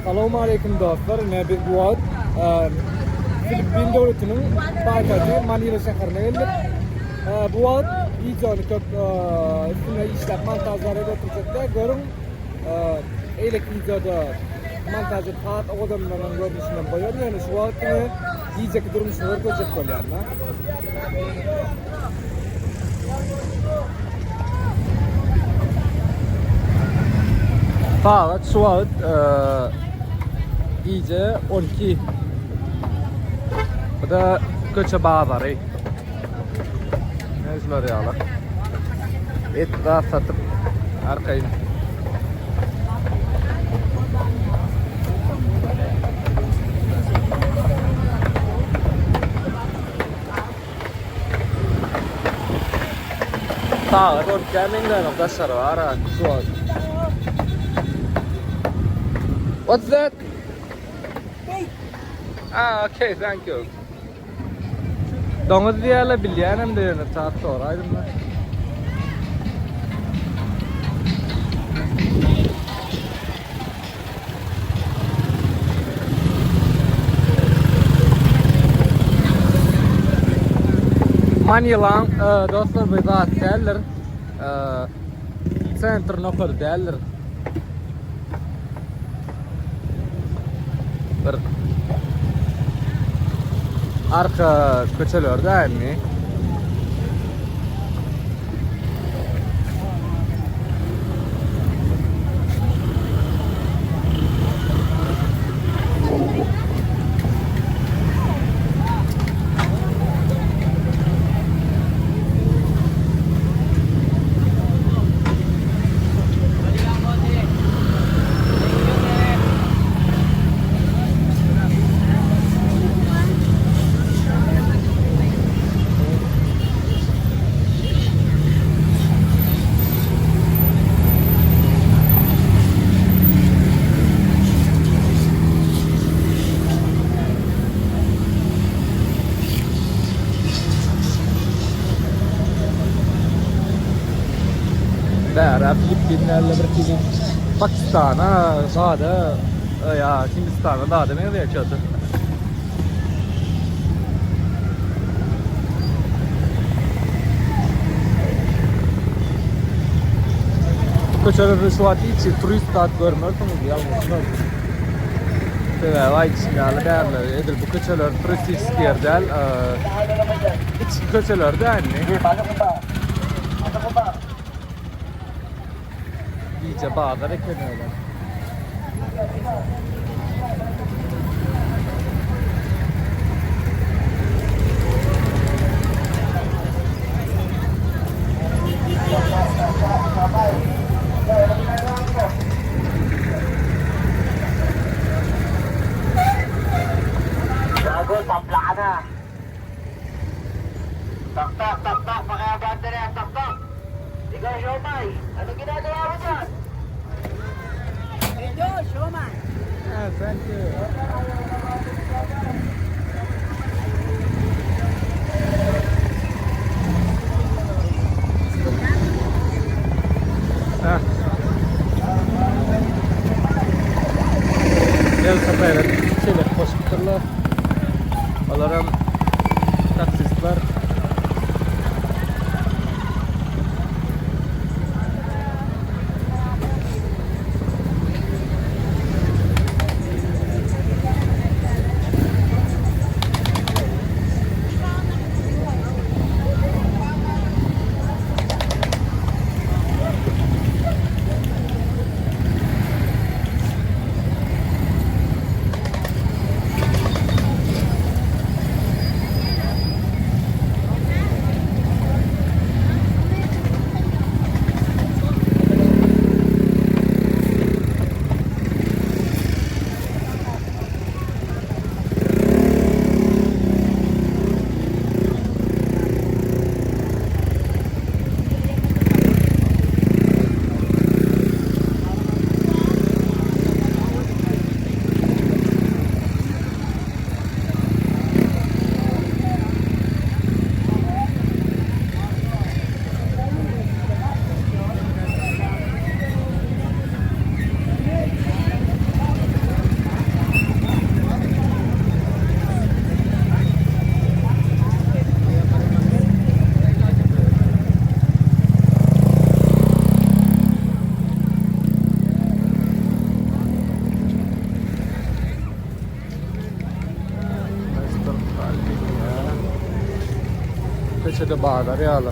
Assalomu alaykum do'stlar. Bu vaqt Filipin devletining poytaxti Manila shahrine keldik. Bu vaqt ijodi ko'p üstüne ishlab montajlarga o'tirishda ko'ring. Elektr ijodi montajı taat odamlarning ko'rinishidan qo'yadi. Yani shu vaqtni gije durmuşy ko'rsatib qo'yganlar. Saat şu an iyice 12. Bu da köçe bazary. Nezler yağla. Et daha satıp arkayın. Saat 12'den arkadaşlar var şu an. What's that? Ah, okay, thank you. Domuz diyala bilyanem de saat soraydım ben. Manila'nın dostlar bir saat derler. Center nokta derler. Bir arka köçelerde yani daerah Filipinlerle birlikte Pakistan'a da ya Hindistan'a da ne yaşadı. Köçeler şu an hiç turist görmüyorsunuz yalnız. Ve vay içinlerle değerli edil bu köçeler turistik yerden hiç köçeler de aynı. İyice bağlar ekleniyorlar. Bago, taplaan na. Tak, pakai battery, tak. Ikaw, siomay. Ano ginagawa mo dyan? Ito, siomay. Ah, thank you. Ah. Gel sapayla şeyler hoşgörüler. Onların taksistler. köçede bazary ýaly.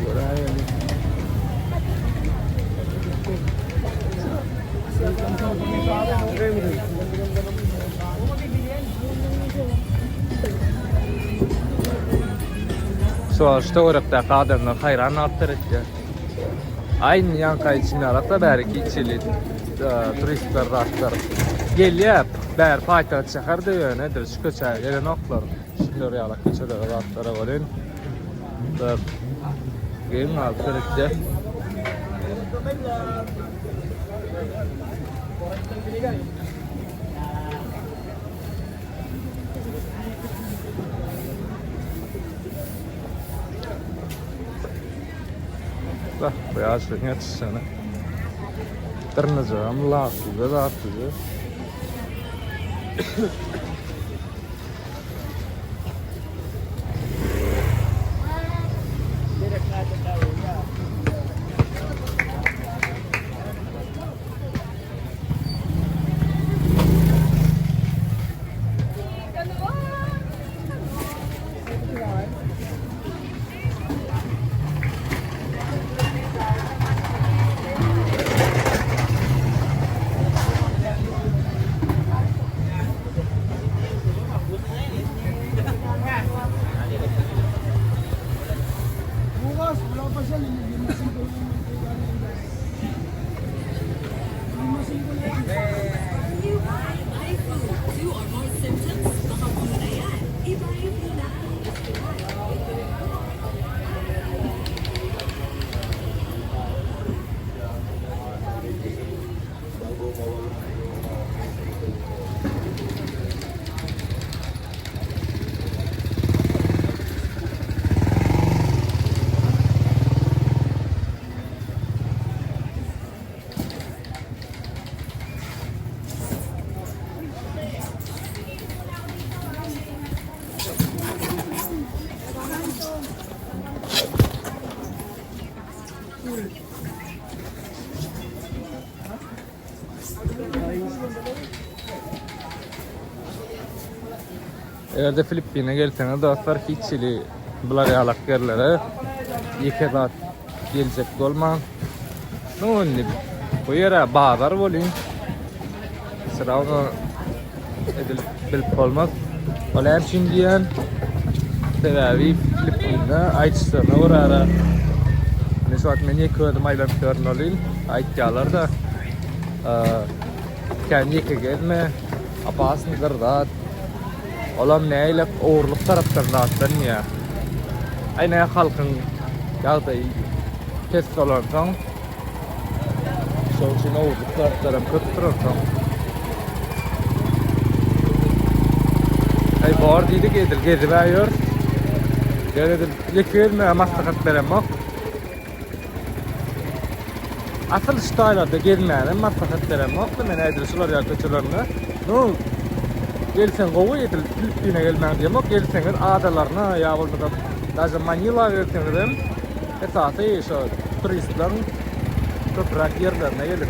Göräýin. Soğuşta orada kadınlar hayran arttırıcı. Aynı yanka içinde alakta belki içili turistler rastlar. Gelip ber paytaht şehirde yönedir şu köçeye gelen oklar. Şimdi oraya alak köçede rastlara varın. Gelin arttırıcı. Bak, beyaz rengi tutsana. Tırnacağım, latıcı. Eğer de Filipin'e gelseniz dostlar hiççili bular yalak yerlere iki saat gelecek olman. Ne oldu? Bu yere bazar olayım. Sıra onu bilip olmaz. Olayım şimdiyen sebebi Filipin'de ayçısına uğrara. Ne saat men yıkıyordum aylan körün olayım. Ayçyalar da kendi yıkı gelme. Apasını kırdat. Olam neyle uğurluk taraftan attan ya. Aynı halkın yağdayı kes olansan sonuçta uğurluk taraftan kötütürürsen. Ay bağır deydi gezip ayıyor. Dedim yekilme maslahat veremem. Asıl ştaylarda gelmeyelim maslahat veremem. Men adresular ya kötülerini. No. Gelsen gowy etil Filipin'e gelmän diýmek, gelseniz adalarına ýa bolmasa daşy Manila gelseniz esasy şo turistler köprak ýerlerine gelir.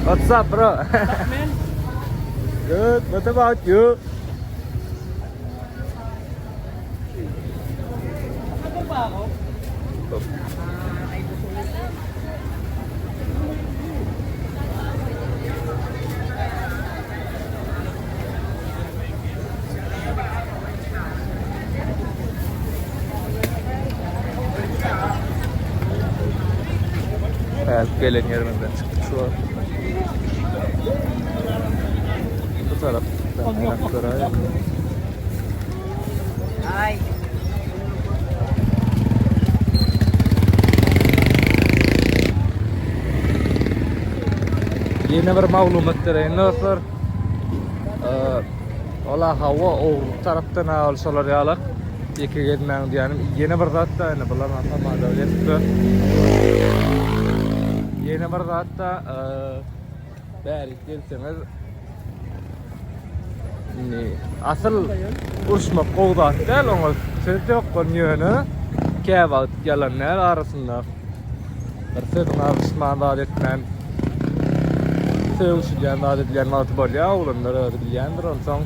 What's up, bro? Man. Good. What about you? Evet, gelen yerimizden çıktık şu an. Bu taraftan ayaklara. Ay. Yeni bir maglumat vereyim dostlar. Ola hava o taraftan alsalar yalak. Eke gelmän diýenim ýene bir zat da ene bular hamada öýetdi. Ýene bir zat da bäri gelseňiz asıl uruşmak gowdat däl oňa söz ýok bolýany käwagt ýalanlar arasynda bir söýdüň arşman da etmän söýüşýän da edilen wagt bolýar ulanlar bilýändir onsoň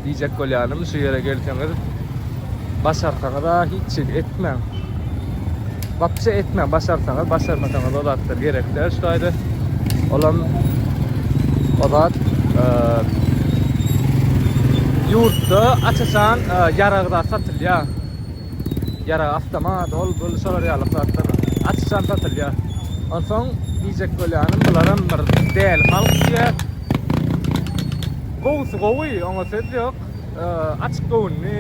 diýjek bolýanym şu ýere gelseňiz başarsaňyz da hiç etmeň. Wapşe etmeň, başarsaňyz, başarmasaňyz odatlar gerekler şuýdy. Olan odat yurtda açasan yaragda satylýar. Yarag avtomat, ol bul şolar ýalyklar açasan satylýar. Onsoň diýjek bolýanym bularam bir däl halkça gowsy gowy, oňa söz ýok. Açyk gowunny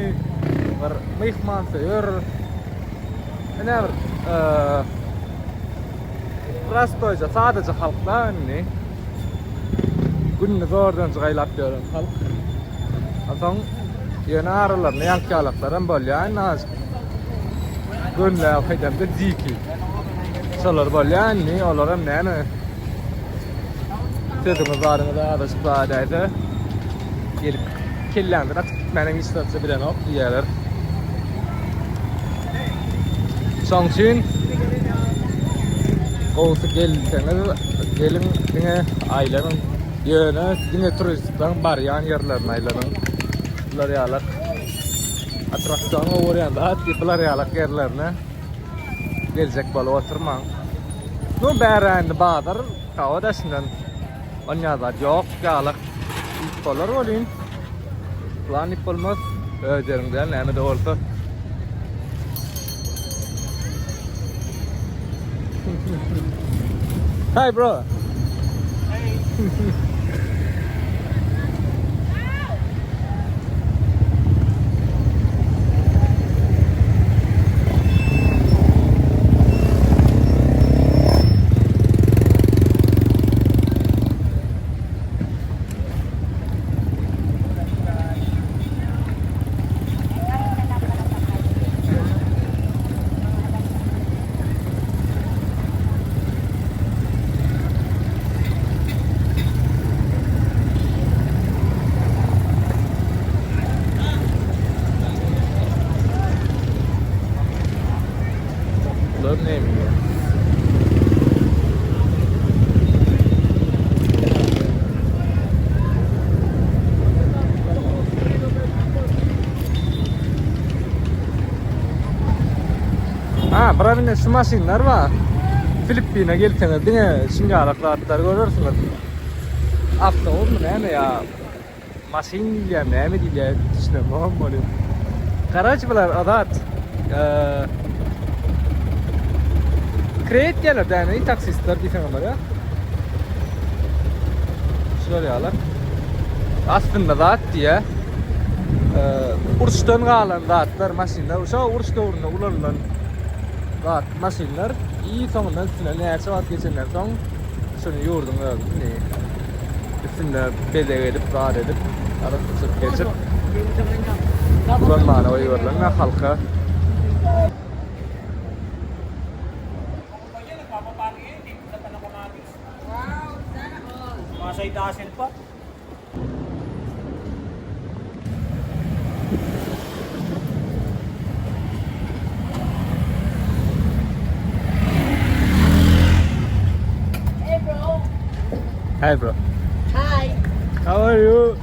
bir mehman söýür. Ene bir rastoyca sadece halklar ne günni zordan çygaylap ýören halk. Onsoň ýene aralarynda ýankyalyklarym bolýar, nazyk. Günler haýdamda diki. Şolar bolýar, olaram näme? Sözüňiz baryňyza adaşyp baýdaýdy. Gelip kellendir, atyp gitmänem islatsa bilen ok diýerler. Şoň üçin gowsy gelseňiz, gelin diňe aýlanyň ýöne, diňe turistlaň barýan ýerlerine aýlanyň. Bular ýalyk atraksyona orýanda atdyplar ýalyk ýerlerine geljek bolup oturmaň. Bu bärendi bazar, kawadaşyndan onýada ýok ýalyk bolar bolýan. Plan bolmaz, özleriňden näme de bolsa. Hi bro. Hey. Bravine şu maşinler var. Filipin'e gelseňiz diňe şingalaklar görürsüňiz. Afta olmy näme ýa? Maşin diýär, näme diýär? Düşünmem bolýar. Garaç bular adat. Kreet ýalar däme taksistler diýseňem bar ýa. Şolar ýalar. Aslında zat diýär. Uruşdan galan zatlar maşinler, uşa uruş döwründe ulanlan zat maşinler iyi soňundan üstüne näçe wagt geçenden soň şunu ýurdum öňe. Üstünde bedeg edip, zat edip, arasyp geçip ulanmana oýurlar halka. Masay dasil pa. Hi bro. Hi. How are you?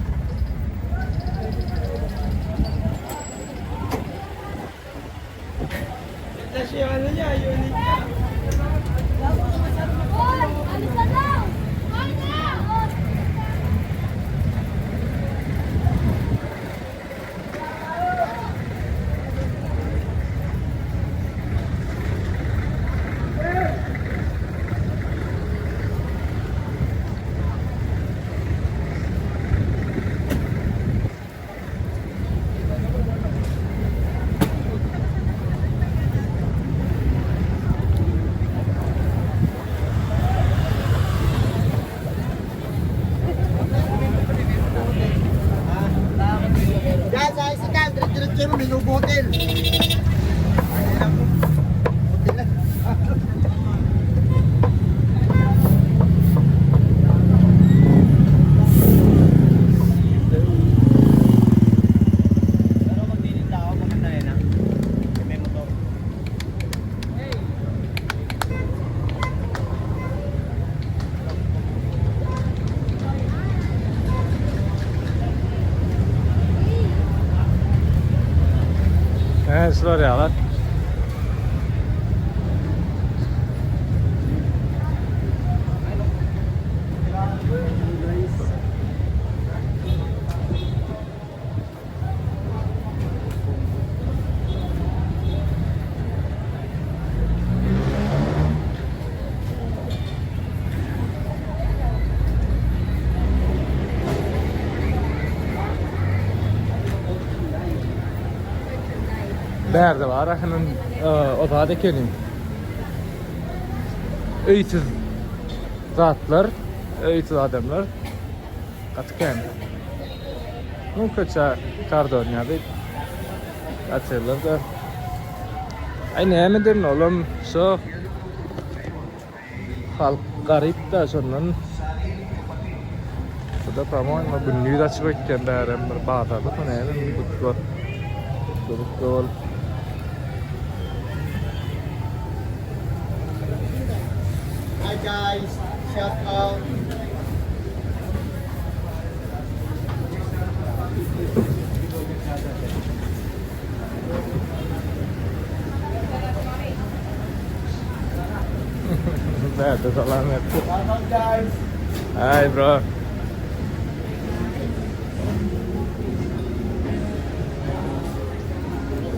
kayo, may Novo Hotel. Slår jag där. Berde var, hemen odağa da gelin. Öğütüz zatlar, öğütüz adamlar. Katken. Bu kaça Kardonya'da atıyorlar da. Ay ne midir oğlum? Şu halk garip da sonun. Bu da tamam ama bu nüyü de çıkırken bari bir bağdadı. Bu ne yani? Bu Hi guys, shout out. Nerede salam yaptı? Welcome guys. Hi bro.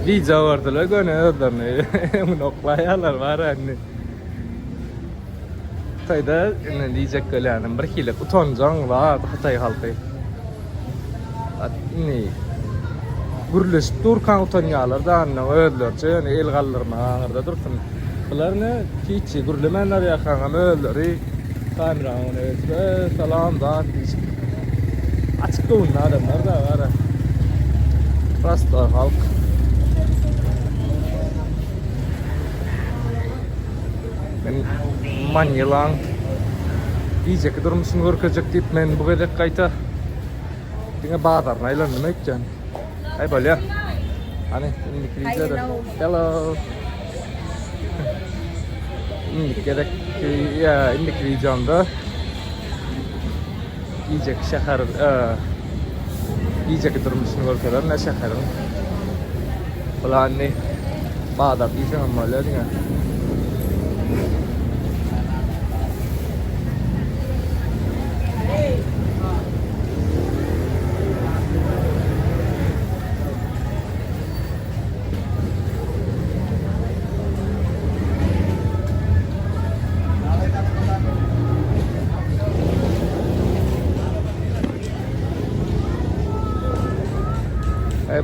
Lica vardılar gönül ödürünü. Noklayalar var anne. Tayda ne diyecek gölyanın bir hile utancan var Hatay halkı. Ne? Gürleşip durkan utanyalar da anne öldürçe yani el gallırma ağırda dursun. Bunlar ne? Hiç gürlemenler yakan öldürü. Kamera onu salam da açık doğun adamlar da var. Rasta halk. Ben Manila'nın diyecek durmuşsun görkecek deyip men bu kadar kayta dine bağdarına ilandım etken. Ay böyle ya. Hani İngilizce de. Hello. İngilizce ya İngilizce'de diyecek şehir diyecek durmuşsun görkecek ne şehirin. Ulan ne bağdar diyecek ama öyle değil mi?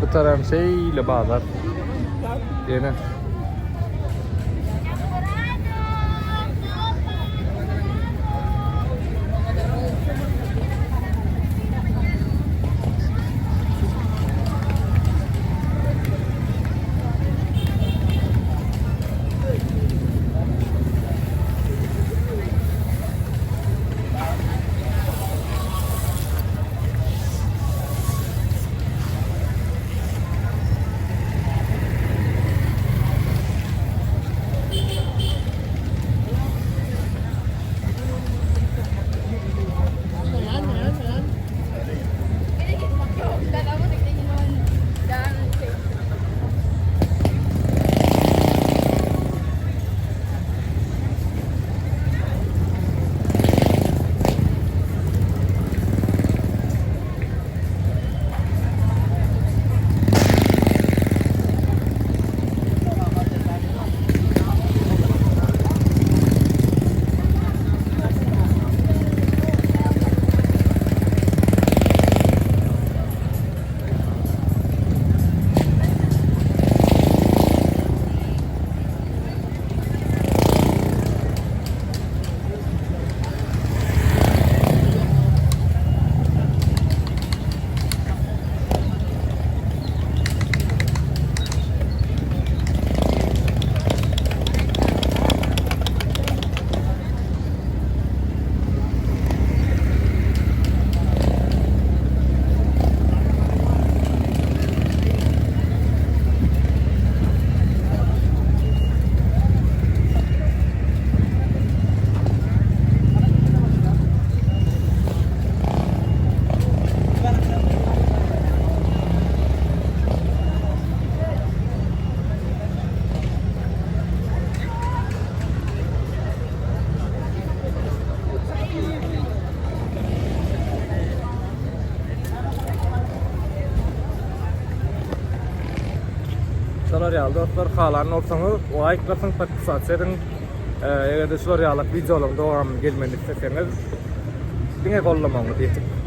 Bu taraf şeyle bağlar. Yine. Şolar ýaly dostlar, halan olsaňyz, like basyň, podpisasiýa ediň. Eger de şolar ýaly videolaryň dowamy gelmeni isteseňiz, diňe gollamaňyzy diýip.